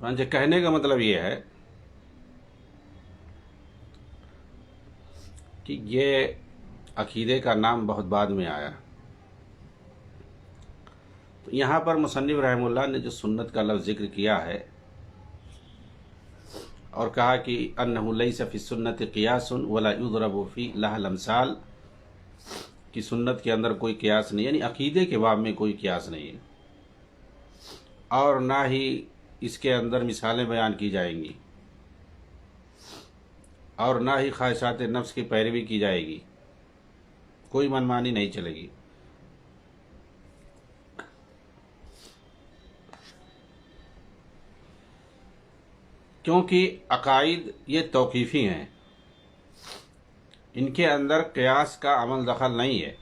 چنانچہ کہنے کا مطلب یہ ہے کہ یہ عقیدے کا نام بہت بعد میں آیا. تو یہاں پر مصنف رحمہ اللہ نے جو سنت کا لفظ ذکر کیا ہے اور کہا کہ انہ لیس فی السنت قیاس ولا یضرب فی لها الامثال، کہ سنت کے اندر کوئی قیاس نہیں، یعنی عقیدے کے باب میں کوئی قیاس نہیں ہے، اور نہ ہی اس کے اندر مثالیں بیان کی جائیں گی، اور نہ ہی خواہشات نفس کی پیروی کی جائے گی، کوئی منمانی نہیں چلے گی. کیونکہ عقائد یہ توقیفی ہیں، ان کے اندر قیاس کا عمل دخل نہیں ہے.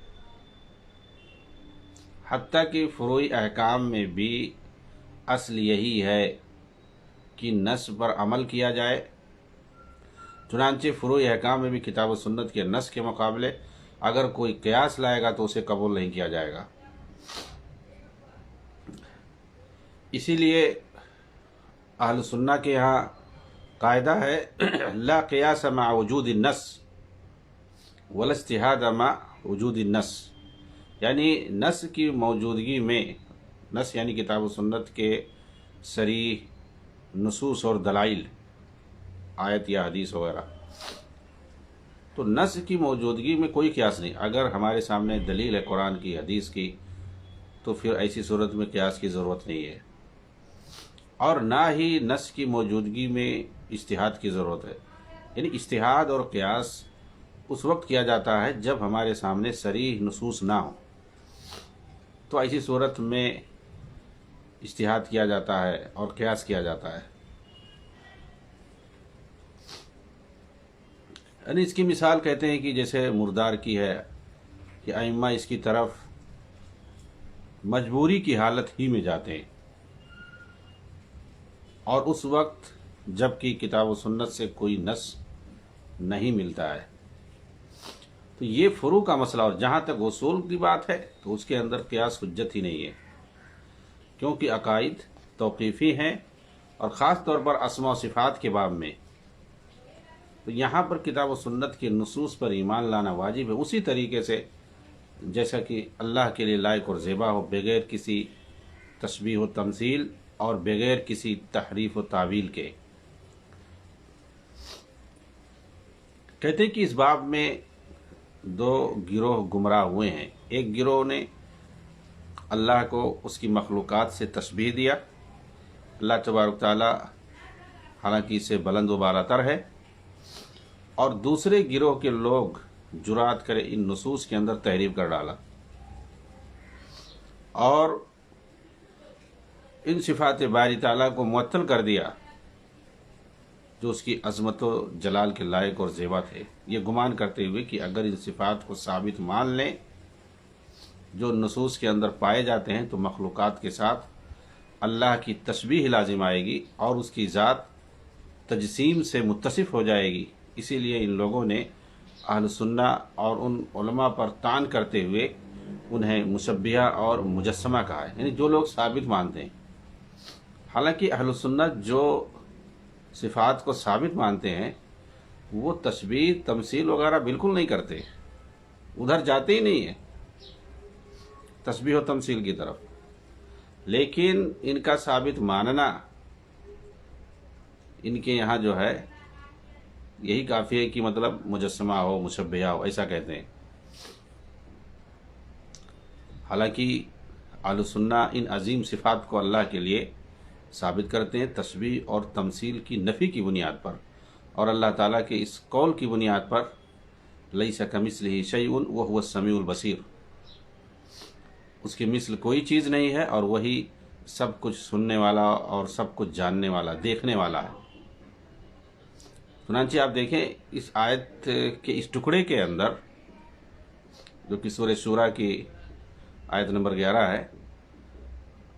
حتیٰ کہ فروعی احکام میں بھی اصل یہی ہے کہ نص پر عمل کیا جائے. چنانچہ فروعی احکام میں بھی کتاب و سنت کے نص کے مقابلے اگر کوئی قیاس لائے گا تو اسے قبول نہیں کیا جائے گا. اسی لیے اہل سنہ کے یہاں قاعدہ ہے لا قیاس مع وجود النص ولا اجتہاد مع وجود النص، یعنی نص کی موجودگی میں، نص یعنی کتاب و سنت کے صریح نصوص اور دلائل، آیت یا حدیث وغیرہ، تو نص کی موجودگی میں کوئی قیاس نہیں. اگر ہمارے سامنے دلیل ہے قرآن کی، حدیث کی، تو پھر ایسی صورت میں قیاس کی ضرورت نہیں ہے، اور نہ ہی نص کی موجودگی میں اجتہاد کی ضرورت ہے. یعنی اجتہاد اور قیاس اس وقت کیا جاتا ہے جب ہمارے سامنے صریح نصوص نہ ہوں، تو ایسی صورت میں اجتہاد کیا جاتا ہے اور قیاس کیا جاتا ہے. یعنی اس کی مثال کہتے ہیں کہ جیسے مردار کی ہے کہ ائمہ اس کی طرف مجبوری کی حالت ہی میں جاتے ہیں، اور اس وقت جب کہ کتاب و سنت سے کوئی نص نہیں ملتا ہے. تو یہ فروع کا مسئلہ، اور جہاں تک اصول کی بات ہے تو اس کے اندر قیاس حجت ہی نہیں ہے، کیونکہ عقائد توقیفی ہیں، اور خاص طور پر اسماء و صفات کے باب میں تو یہاں پر کتاب و سنت کے نصوص پر ایمان لانا واجب ہے، اسی طریقے سے جیسا کہ اللہ کے لیے لائق اور زیبا ہو، بغیر کسی تشبیہ و تمثیل اور بغیر کسی تحریف و تعویل کے. کہتے ہیں کہ اس باب میں دو گروہ گمراہ ہوئے ہیں. ایک گروہ نے اللہ کو اس کی مخلوقات سے تشبیہ دیا، اللہ تبارک تعالی حالانکہ اسے بلند و بالا تر ہے، اور دوسرے گروہ کے لوگ جرات کرے ان نصوص کے اندر تحریف کر ڈالا، اور ان صفات باری تعالیٰ کو معطل کر دیا جو اس کی عظمت و جلال کے لائق اور زیبا تھے، یہ گمان کرتے ہوئے کہ اگر ان صفات کو ثابت مان لیں جو نصوص کے اندر پائے جاتے ہیں تو مخلوقات کے ساتھ اللہ کی تشبیہ لازم آئے گی اور اس کی ذات تجسیم سے متصف ہو جائے گی. اسی لیے ان لوگوں نے اہل سنہ اور ان علماء پر طعن کرتے ہوئے انہیں مشبیہ اور مجسمہ کہا ہے، یعنی جو لوگ ثابت مانتے ہیں. حالانکہ اہل سنت جو صفات کو ثابت مانتے ہیں وہ تشبیہ تمثیل وغیرہ بالکل نہیں کرتے، ادھر جاتے ہی نہیں ہیں تشبیہ و تمثیل کی طرف. لیکن ان کا ثابت ماننا ان کے یہاں جو ہے یہی کافی ہے کہ مطلب مجسمہ ہو، مشبیہ ہو، ایسا کہتے ہیں. حالانکہ اہل سنہ ان عظیم صفات کو اللہ کے لیے ثابت کرتے ہیں تشبیہ اور تمثیل کی نفی کی بنیاد پر، اور اللہ تعالیٰ کے اس قول کی بنیاد پر لیس کمثلہ شیء وہو السمیع البصیر، اس کی مثل کوئی چیز نہیں ہے اور وہی سب کچھ سننے والا اور سب کچھ جاننے والا، دیکھنے والا ہے. چنانچہ آپ دیکھیں اس آیت کے اس ٹکڑے کے اندر جو کہ سورہ شورى کی آیت نمبر 11 ہے،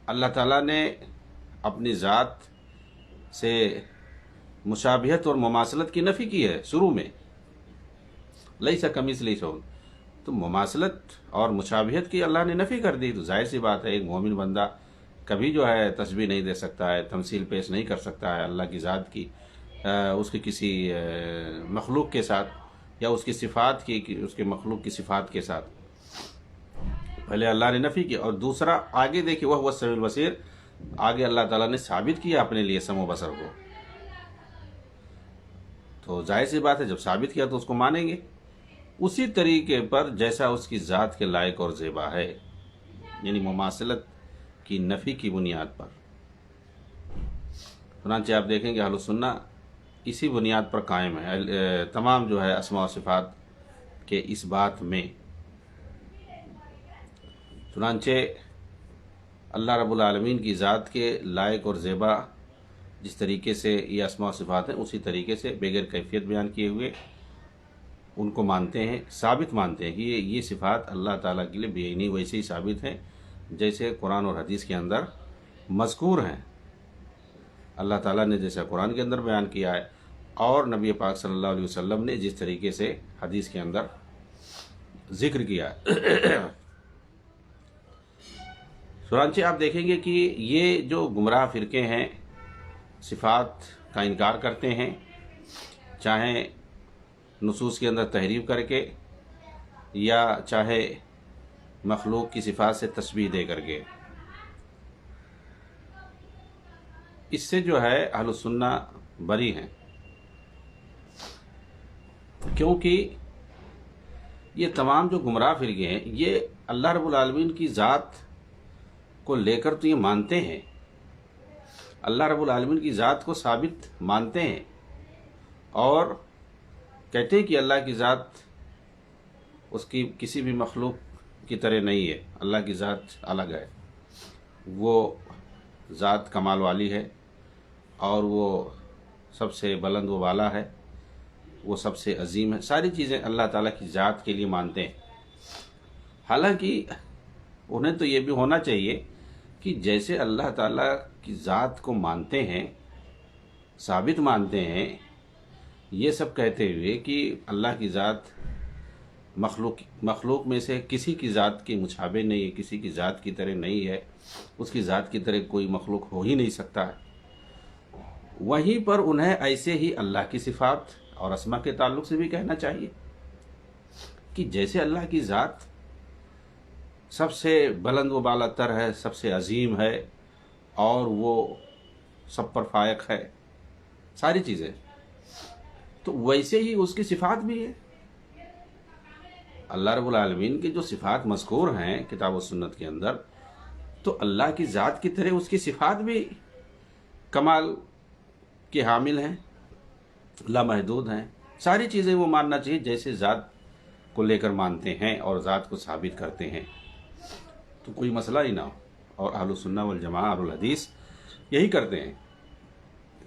اللہ تعالیٰ نے اپنی ذات سے مشابہت اور مماثلت کی نفی کی ہے شروع میں، لیس کمثلہ شیء، تو مماثلت اور مشابہت کی اللہ نے نفی کر دی، تو ظاہر سی بات ہے ایک مومن بندہ کبھی جو ہے تشبیہ نہیں دے سکتا ہے، تمثیل پیش نہیں کر سکتا ہے اللہ کی ذات کی اس کے کسی مخلوق کے ساتھ، یا اس کی صفات کی اس کے مخلوق کی صفات کے ساتھ۔ پہلے اللہ نے نفی کی، اور دوسرا آگے دیکھیے وہ السمیع البصیر، آگے اللہ تعالیٰ نے ثابت کیا اپنے لیے سمع و بصر کو۔ تو ظاہر سی بات ہے جب ثابت کیا تو اس کو مانیں گے اسی طریقے پر جیسا اس کی ذات کے لائق اور زیبا ہے، یعنی مماثلت کی نفی کی بنیاد پر۔ چنانچہ آپ دیکھیں کہ اہل السنہ اسی بنیاد پر قائم ہے تمام جو ہے اسماء و صفات کے اس بات میں۔ چنانچہ اللہ رب العالمین کی ذات کے لائق اور زیبا جس طریقے سے یہ اسماء و صفات ہیں اسی طریقے سے بغیر کیفیت بیان کیے ہوئے ان کو مانتے ہیں، ثابت مانتے ہیں کہ یہ صفات اللہ تعالیٰ کے لیے بے عینی ویسے ہی ثابت ہیں جیسے قرآن اور حدیث کے اندر مذکور ہیں۔ اللہ تعالیٰ نے جیسا قرآن کے اندر بیان کیا ہے اور نبی پاک صلی اللہ علیہ وسلم نے جس طریقے سے حدیث کے اندر ذکر کیا ہے۔ چنانچہ آپ دیکھیں گے کہ یہ جو گمراہ فرقے ہیں صفات کا انکار کرتے ہیں، چاہے نصوص کے اندر تحریف کر کے یا چاہے مخلوق کی صفات سے تشبیہ دے کر کے، اس سے جو ہے اہل السنہ بری ہیں، کیونکہ یہ تمام جو گمراہ فرقے ہیں یہ اللہ رب العالمین کی ذات کو لے کر تو یہ مانتے ہیں، اللہ رب العالمین کی ذات کو ثابت مانتے ہیں اور کہتے ہیں کہ اللہ کی ذات اس کی کسی بھی مخلوق کی طرح نہیں ہے، اللہ کی ذات الگ ہے، وہ ذات کمال والی ہے اور وہ سب سے بلند و بالا ہے، وہ سب سے عظیم ہے، ساری چیزیں اللہ تعالیٰ کی ذات کے لیے مانتے ہیں۔ حالانکہ انہیں تو یہ بھی ہونا چاہیے کہ جیسے اللہ تعالیٰ کی ذات کو مانتے ہیں، ثابت مانتے ہیں، یہ سب کہتے ہوئے کہ اللہ کی ذات مخلوق میں سے کسی کی ذات کی مشابہ نہیں ہے، کسی کی ذات کی طرح نہیں ہے، اس کی ذات کی طرح کوئی مخلوق ہو ہی نہیں سکتا ہے، وہیں پر انہیں ایسے ہی اللہ کی صفات اور اسما کے تعلق سے بھی کہنا چاہیے کہ جیسے اللہ کی ذات سب سے بلند و بالا تر ہے، سب سے عظیم ہے اور وہ سب پر فائق ہے ساری چیزیں، تو ویسے ہی اس کی صفات بھی ہے۔ اللہ رب العالمین کی جو صفات مذکور ہیں کتاب و سنت کے اندر، تو اللہ کی ذات کی طرح اس کی صفات بھی کمال کے حامل ہیں، لامحدود ہیں، ساری چیزیں وہ ماننا چاہیے جیسے ذات کو لے کر مانتے ہیں اور ذات کو ثابت کرتے ہیں، تو کوئی مسئلہ ہی نہ ہو۔ اور اہل السنہ والجماعہ اہل الحدیث یہی کرتے ہیں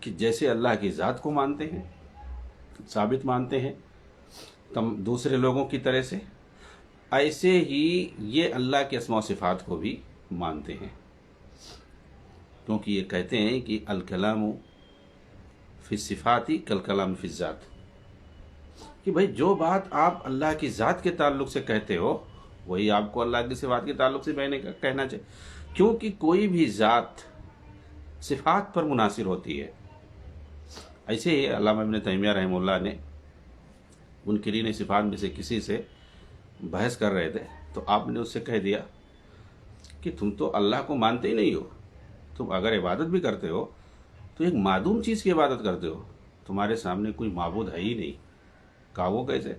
کہ جیسے اللہ کی ذات کو مانتے ہیں، ثابت مانتے ہیں دوسرے لوگوں کی طرح سے، ایسے ہی یہ اللہ کے اسماء و صفات کو بھی مانتے ہیں، کیونکہ یہ کہتے ہیں کہ الکلام فی الصفات کالکلام فی الذات، کہ بھئی جو بات آپ اللہ کی ذات کے تعلق سے کہتے ہو وہی آپ کو اللہ کی صفات کے تعلق سے کہنا چاہیے، کیونکہ کوئی بھی ذات صفات پر منحصر ہوتی ہے۔ ایسے ہی علامہ ابن تیمیہ رحمہ اللہ نے منکرین صفات میں سے کسی سے بحث کر رہے تھے، تو آپ نے اس سے کہہ دیا کہ تم تو اللہ کو مانتے ہی نہیں ہو، تم اگر عبادت بھی کرتے ہو تو ایک معدوم چیز کی عبادت کرتے ہو، تمہارے سامنے کوئی معبود ہے ہی نہیں۔ کہا وہ کیسے؟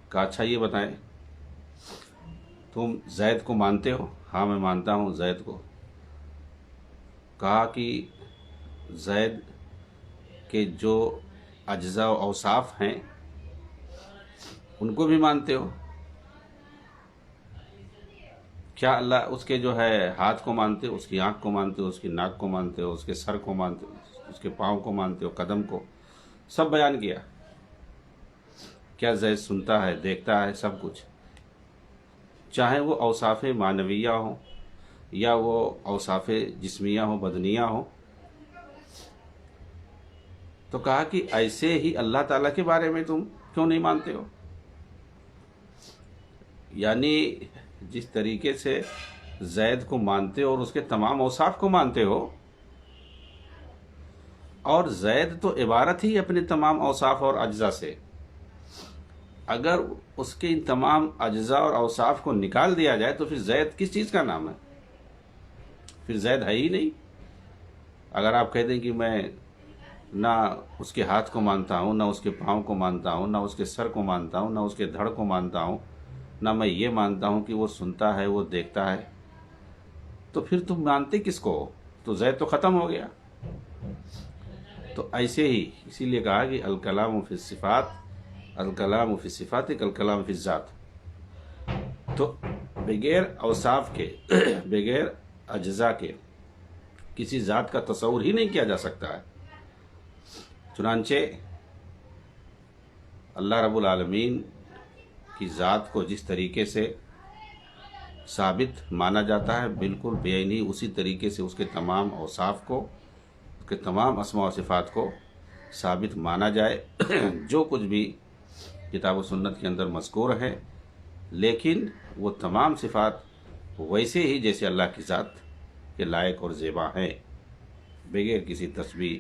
کہا اچھا یہ بتائیں، تم زید کو مانتے ہو؟ ہاں میں مانتا ہوں زید کو۔ کہا کہ زید کے جو اجزاء و اوصاف ہیں ان کو بھی مانتے ہو؟ کیا اللہ اس کے جو ہے ہاتھ کو مانتے ہو، اس کی آنکھ کو مانتے ہو، اس کی ناک کو مانتے ہو، اس کے سر کو مانتے ہو، اس کے پاؤں کو مانتے ہو، قدم کو، سب بیان کیا۔ کیا زید سنتا ہے، دیکھتا ہے، سب کچھ، چاہے وہ اوصاف معنویہ ہوں یا وہ اوصاف جسمیہ ہوں، بدنیہ ہوں۔ تو کہا کہ ایسے ہی اللہ تعالیٰ کے بارے میں تم کیوں نہیں مانتے ہو؟ یعنی جس طریقے سے زید کو مانتے ہو اور اس کے تمام اوصاف کو مانتے ہو، اور زید تو عبارت ہی اپنے تمام اوصاف اور اجزاء سے، اگر اس کے ان تمام اجزاء اور اوصاف کو نکال دیا جائے تو پھر زید کس چیز کا نام ہے؟ پھر زید ہے ہی نہیں۔ اگر آپ کہہ دیں کہ میں نہ اس کے ہاتھ کو مانتا ہوں، نہ اس کے پاؤں کو مانتا ہوں، نہ اس کے سر کو مانتا ہوں، نہ اس کے دھڑ کو مانتا ہوں، نہ میں یہ مانتا ہوں کہ وہ سنتا ہے، وہ دیکھتا ہے، تو پھر تم مانتے کس کو ہو؟ تو زید تو ختم ہو گیا۔ تو ایسے ہی اسی لیے کہا کہ الکلام فی الصفات، الکلام فی الصفات کالکلام فی الذات۔ تو بغیر اوصاف کے، بغیر اجزاء کے کسی ذات کا تصور ہی نہیں کیا جا سکتا ہے۔ چنانچہ اللہ رب العالمین کی ذات کو جس طریقے سے ثابت مانا جاتا ہے، بالکل بے عینی اسی طریقے سے اس کے تمام اوصاف کو، اس کے تمام اسماء و صفات کو ثابت مانا جائے، جو کچھ بھی کتاب و سنت کے اندر مذکور ہے، لیکن وہ تمام صفات ویسے ہی جیسے اللہ کی ذات کے لائق اور زیبا ہیں، بغیر کسی تشبیہ،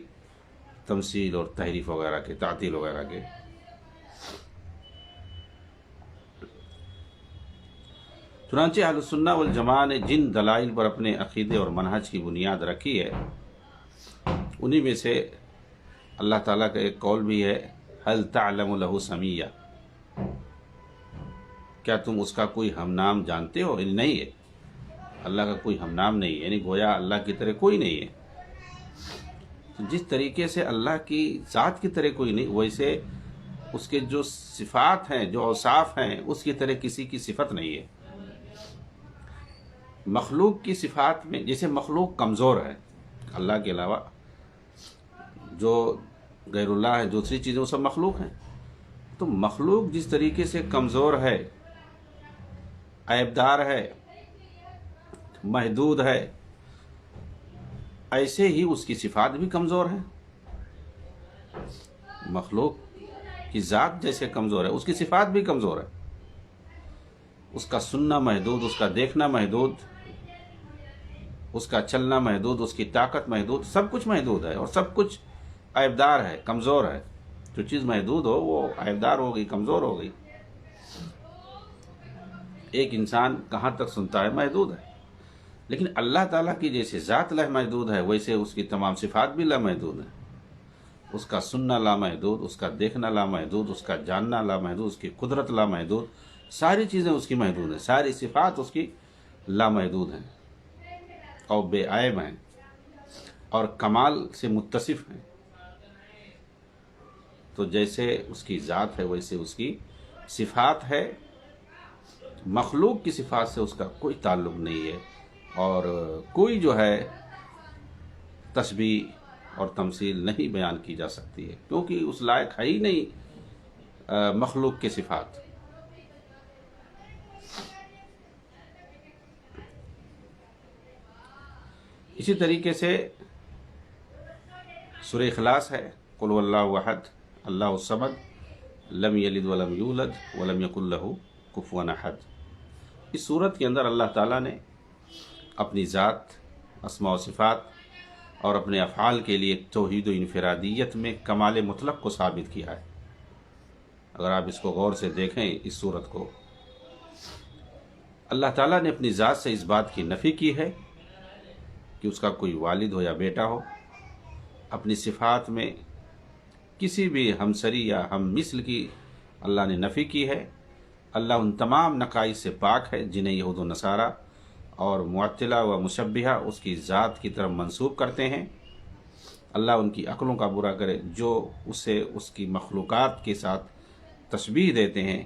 تمثیل اور تحریف وغیرہ کے، تعطیل وغیرہ کے۔ چنانچہ اہل السنہ والجماعہ نے جن دلائل پر اپنے عقیدے اور منہج کی بنیاد رکھی ہے، انہی میں سے اللہ تعالیٰ کا ایک قول بھی ہے، هل تعلم له سمیہ، کیا تم اس کا کوئی ہم نام جانتے ہو؟ یعنی نہیں ہے، اللہ کا کوئی ہم نام نہیں ہے، یعنی گویا اللہ کی طرح کوئی نہیں ہے۔ جس طریقے سے اللہ کی ذات کی طرح کوئی نہیں، ویسے اس کے جو صفات ہیں، جو اوصاف ہیں، اس کی طرح کسی کی صفت نہیں ہے۔ مخلوق کی صفات میں، جیسے مخلوق کمزور ہے، اللہ کے علاوہ جو غیر اللہ ہے، دوسری چیزیں وہ سب مخلوق ہیں، تو مخلوق جس طریقے سے کمزور ہے، عیبدار ہے، محدود ہے، ایسے ہی اس کی صفات بھی کمزور ہیں۔ مخلوق کی ذات جیسے کمزور ہے، اس کی صفات بھی کمزور ہے۔ اس کا سننا محدود، اس کا دیکھنا محدود، اس کا چلنا محدود، اس کی طاقت محدود، سب کچھ محدود ہے، اور سب کچھ عیبدار ہے، کمزور ہے۔ جو چیز محدود ہو وہ عیبدار ہو گئی، کمزور ہو گئی۔ ایک انسان کہاں تک سنتا ہے؟ محدود ہے۔ لیکن اللہ تعالیٰ کی جیسے ذات لامحدود ہے، ویسے اس کی تمام صفات بھی لامحدود ہیں۔ اس کا سننا لامحدود، اس کا دیکھنا لامحدود، اس کا جاننا لامحدود، اس کی قدرت لامحدود، ساری چیزیں اس کی محدود ہیں، ساری صفات اس کی لامحدود ہیں اور بے عیب ہیں اور کمال سے متصف ہیں۔ تو جیسے اس کی ذات ہے ویسے اس کی صفات ہے۔ مخلوق کی صفات سے اس کا کوئی تعلق نہیں ہے، اور کوئی جو ہے تشبیہ اور تمثیل نہیں بیان کی جا سکتی ہے، کیونکہ اس لائق ہے ہی نہیں مخلوق کے صفات۔ اسی طریقے سے سورہ اخلاص ہے، قل هو اللہ احد اللہ الصمد لم یلد ولم یولد ولم یکن لہ کفوا احد۔ اس صورت کے اندر اللہ تعالیٰ نے اپنی ذات، اسماء و صفات اور اپنے افعال کے لیے توحید و انفرادیت میں کمال مطلق کو ثابت کیا ہے۔ اگر آپ اس کو غور سے دیکھیں، اس صورت کو، اللہ تعالیٰ نے اپنی ذات سے اس بات کی نفی کی ہے کہ اس کا کوئی والد ہو یا بیٹا ہو۔ اپنی صفات میں کسی بھی ہمسری یا ہم مثل کی اللہ نے نفی کی ہے۔ اللہ ان تمام نقائص سے پاک ہے جنہیں یہود و نصارہ اور معطلہ و مشبہہ اس کی ذات کی طرف منسوب کرتے ہیں۔ اللہ ان کی عقلوں کا برا کرے جو اسے اس کی مخلوقات کے ساتھ تشبیہ دیتے ہیں۔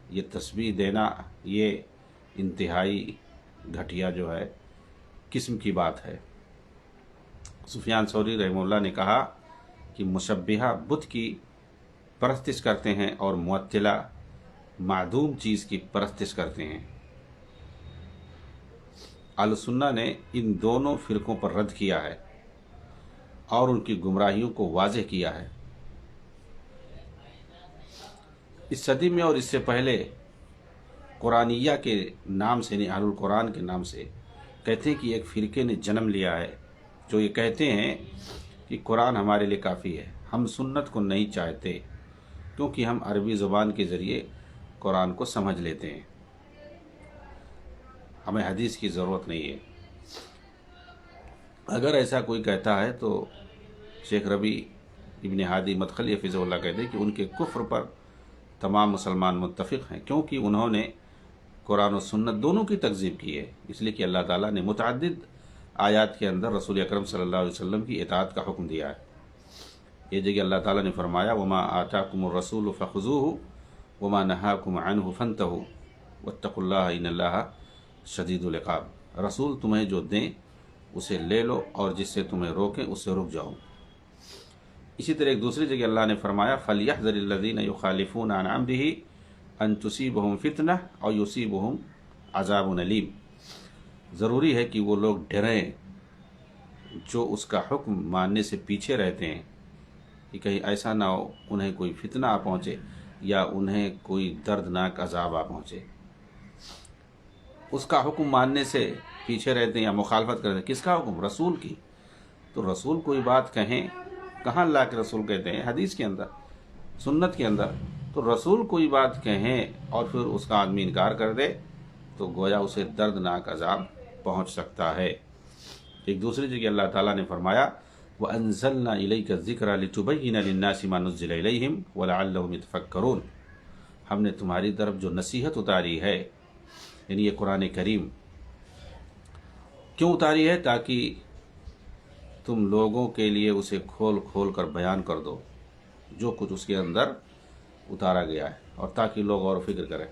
یہ تشبیہ دینا یہ انتہائی گھٹیا جو ہے قسم کی بات ہے۔ سفیان ثوری رحمہ اللہ نے کہا کہ مشبہہ بت کی پرستش کرتے ہیں اور معطلہ معدوم چیز کی پرستش کرتے ہیں۔ اہل سنہ نے ان دونوں فرقوں پر رد کیا ہے اور ان کی گمراہیوں کو واضح کیا ہے۔ اس صدی میں اور اس سے پہلے قرآنیہ کے نام سے، اہل القرآن کے نام سے کہتے ہیں کہ ایک فرقے نے جنم لیا ہے جو یہ کہتے ہیں کہ قرآن ہمارے لیے کافی ہے، ہم سنت کو نہیں چاہتے کیونکہ ہم عربی زبان کے ذریعے قرآن کو سمجھ لیتے ہیں، ہمیں حدیث کی ضرورت نہیں ہے۔ اگر ایسا کوئی کہتا ہے تو شیخ ربیع ابن ہادی مدخلی حفظہ اللہ کہتے ہیں کہ ان کے کفر پر تمام مسلمان متفق ہیں، کیونکہ انہوں نے قرآن و سنت دونوں کی تکذیب کی ہے، اس لیے کہ اللہ تعالیٰ نے متعدد آیات کے اندر رسول اکرم صلی اللہ علیہ وسلم کی اطاعت کا حکم دیا ہے۔ یہ جگہ اللہ تعالیٰ نے فرمایا وما آتاکم الرسول فخذوہ وما نہاکم عنہ فانتہوا واتقوا اللہ ان اللہ شدید العقاب، رسول تمہیں جو دیں اسے لے لو اور جس سے تمہیں روکیں اس سے رک جاؤ۔ اسی طرح ایک دوسری جگہ اللہ نے فرمایا فَلْيَحْذَرِ الَّذِينَ يُخَالِفُونَ عَنْ أَمْرِهِ أَن تُصِيبَهُمْ فِتْنَةٌ أَوْ يُصِيبَهُمْ عَذَابٌ أَلِيمٌ، ضروری ہے کہ وہ لوگ ڈریں جو اس کا حکم ماننے سے پیچھے رہتے ہیں کہ کہیں ایسا نہ ہو انہیں کوئی فتنہ آ پہنچے یا انہیں کوئی دردناک عذاب آ پہنچے۔ اس کا حکم ماننے سے پیچھے رہتے ہیں یا مخالفت کرتے ہیں، کس کا حکم؟ رسول کی۔ تو رسول کوئی بات کہیں، کہاں اللہ کے رسول کہتے ہیں؟ حدیث کے اندر، سنت کے اندر۔ تو رسول کوئی بات کہیں اور پھر اس کا آدمی انکار کر دے تو گویا اسے دردناک عذاب پہنچ سکتا ہے۔ ایک دوسری جگہ اللہ تعالیٰ نے فرمایا وَأَنزَلْنَا إِلَيْكَ الذِّكْرَ لِتُبَيِّنَ لِلنَّاسِ مَا نُزِّلَ إِلَيْهِمْ وَلَعَلَّهُمْ يَتَفَكَّرُونَ، ہم نے تمہاری طرف جو نصیحت اتاری ہے، یعنی یہ قرآن کریم کیوں اتاری ہے؟ تاکہ تم لوگوں کے لیے اسے کھول کھول کر بیان کر دو جو کچھ اس کے اندر اتارا گیا ہے، اور تاکہ لوگ غور و فکر کریں۔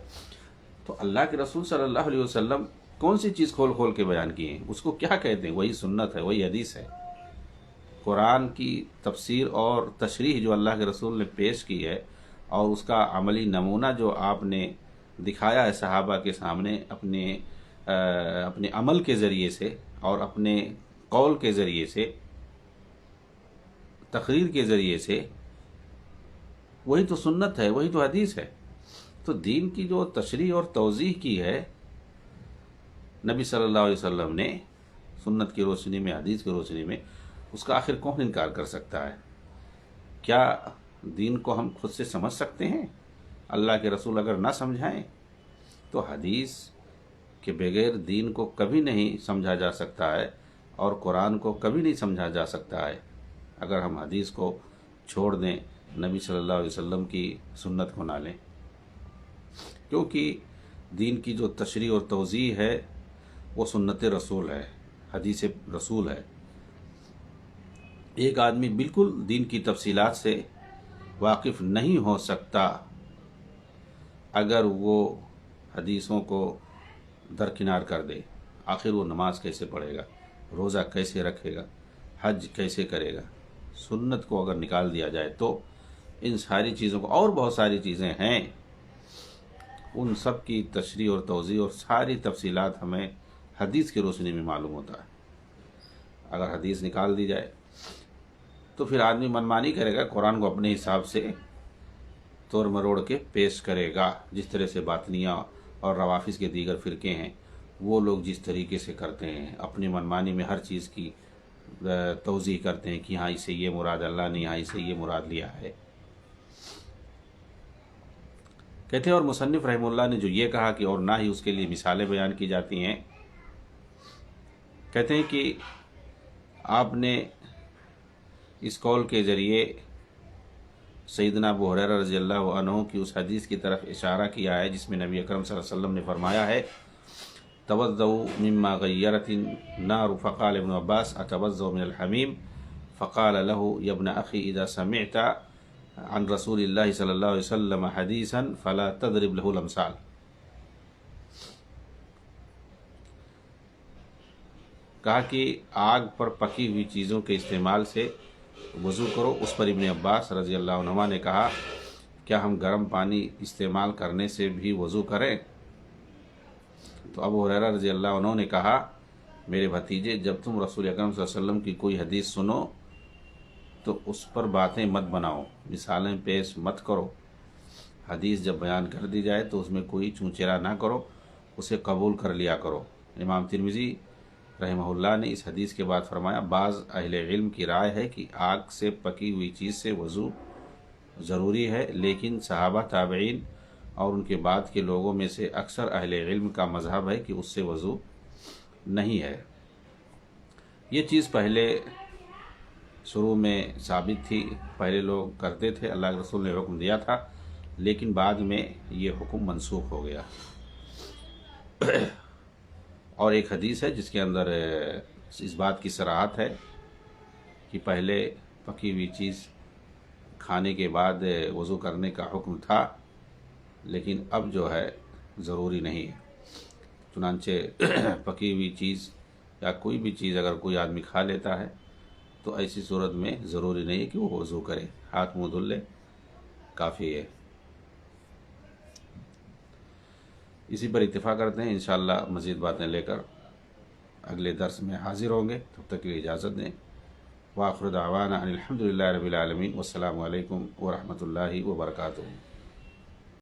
تو اللہ کے رسول صلی اللہ علیہ وسلم کون سی چیز کھول کھول کے بیان کی ہیں؟ اس کو کیا کہتے ہیں؟ وہی سنت ہے، وہی حدیث ہے۔ قرآن کی تفسیر اور تشریح جو اللہ کے رسول نے پیش کی ہے اور اس کا عملی نمونہ جو آپ نے دکھایا ہے صحابہ کے سامنے اپنے عمل کے ذریعے سے اور اپنے قول کے ذریعے سے، تقریر کے ذریعے سے، وہی تو سنت ہے، وہی تو حدیث ہے۔ تو دین کی جو تشریح اور توضیح کی ہے نبی صلی اللہ علیہ وسلم نے سنت کی روشنی میں، حدیث کی روشنی میں، اس کا آخر کون انکار کر سکتا ہے؟ کیا دین کو ہم خود سے سمجھ سکتے ہیں؟ اللہ کے رسول اگر نہ سمجھائیں تو حدیث کے بغیر دین کو کبھی نہیں سمجھا جا سکتا ہے، اور قرآن کو کبھی نہیں سمجھا جا سکتا ہے اگر ہم حدیث کو چھوڑ دیں، نبی صلی اللہ علیہ وسلم کی سنت کو نہ لیں۔ کیونکہ دین کی جو تشریح اور توضیح ہے وہ سنت رسول ہے، حدیث رسول ہے۔ ایک آدمی بالکل دین کی تفصیلات سے واقف نہیں ہو سکتا اگر وہ حدیثوں کو درکنار کر دے۔ آخر وہ نماز کیسے پڑھے گا، روزہ کیسے رکھے گا، حج کیسے کرے گا؟ سنت کو اگر نکال دیا جائے تو ان ساری چیزوں کو، اور بہت ساری چیزیں ہیں، ان سب کی تشریح اور توضیح اور ساری تفصیلات ہمیں حدیث کی روشنی میں معلوم ہوتا ہے۔ اگر حدیث نکال دی جائے تو پھر آدمی منمانی کرے گا، قرآن کو اپنے حساب سے توڑ مروڑ کے پیش کرے گا، جس طرح سے باطنیہ اور روافظ کے دیگر فرقے ہیں وہ لوگ جس طریقے سے کرتے ہیں، اپنی منمانی میں ہر چیز کی توضیح کرتے ہیں کہ ہاں اسے یہ مراد اللہ نے یہاں اسے یہ مراد لیا ہے۔ کہتے ہیں اور مصنف رحمہ اللہ نے جو یہ کہا کہ اور نہ ہی اس کے لیے مثالیں بیان کی جاتی ہیں، کہتے ہیں کہ آپ نے اس قول کے ذریعے سیدنا ابو ہریرہ رضی اللہ عنہ کی اس حدیث کی طرف اشارہ کیا ہے جس میں نبی اکرم صلی اللہ علیہ وسلم نے فرمایا ہے توضؤوا مما غیرت النار، فقال ابن عباس اتوضؤ من الحمیم، فقال له یا ابن اخی اذا سمعت عن رسول اللہ صلی اللہ علیہ وسلم حدیثا فلا تضرب له الامثال۔ کہا کہ آگ پر پکی ہوئی چیزوں کے استعمال سے وضو کرو۔ اس پر ابن عباس رضی اللہ عنہما نے کہا کیا ہم گرم پانی استعمال کرنے سے بھی وضو کریں؟ تو ابو ہریرہ رضی اللہ عنہ نے کہا میرے بھتیجے، جب تم رسول اکرم صلی اللہ علیہ وسلم کی کوئی حدیث سنو تو اس پر باتیں مت بناؤ، مثالیں پیش مت کرو، حدیث جب بیان کر دی جائے تو اس میں کوئی چونچرا نہ کرو، اسے قبول کر لیا کرو۔ امام ترمذی رحمہ اللہ نے اس حدیث کے بعد فرمایا، بعض اہل علم کی رائے ہے کہ آگ سے پکی ہوئی چیز سے وضو ضروری ہے، لیکن صحابہ، تابعین اور ان کے بعد کے لوگوں میں سے اکثر اہل علم کا مذہب ہے کہ اس سے وضو نہیں ہے۔ یہ چیز پہلے شروع میں ثابت تھی، پہلے لوگ کرتے تھے، اللہ کے رسول نے حکم دیا تھا، لیکن بعد میں یہ حکم منسوخ ہو گیا۔ اور ایک حدیث ہے جس کے اندر اس بات کی صراحت ہے کہ پہلے پکی ہوئی چیز کھانے کے بعد وضو کرنے کا حکم تھا، لیکن اب جو ہے ضروری نہیں ہے۔ چنانچہ پکی ہوئی چیز یا کوئی بھی چیز اگر کوئی آدمی کھا لیتا ہے تو ایسی صورت میں ضروری نہیں ہے کہ وہ وضو کرے، ہاتھ منہ دھل لے کافی ہے۔ اسی پر اتفاق کرتے ہیں، انشاءاللہ مزید باتیں لے کر اگلے درس میں حاضر ہوں گے، تب تک کے لیے اجازت دیں۔ وآخر دعوانا ان الحمدللہ رب العالمین، والسلام علیکم ورحمۃ اللہ وبرکاتہ۔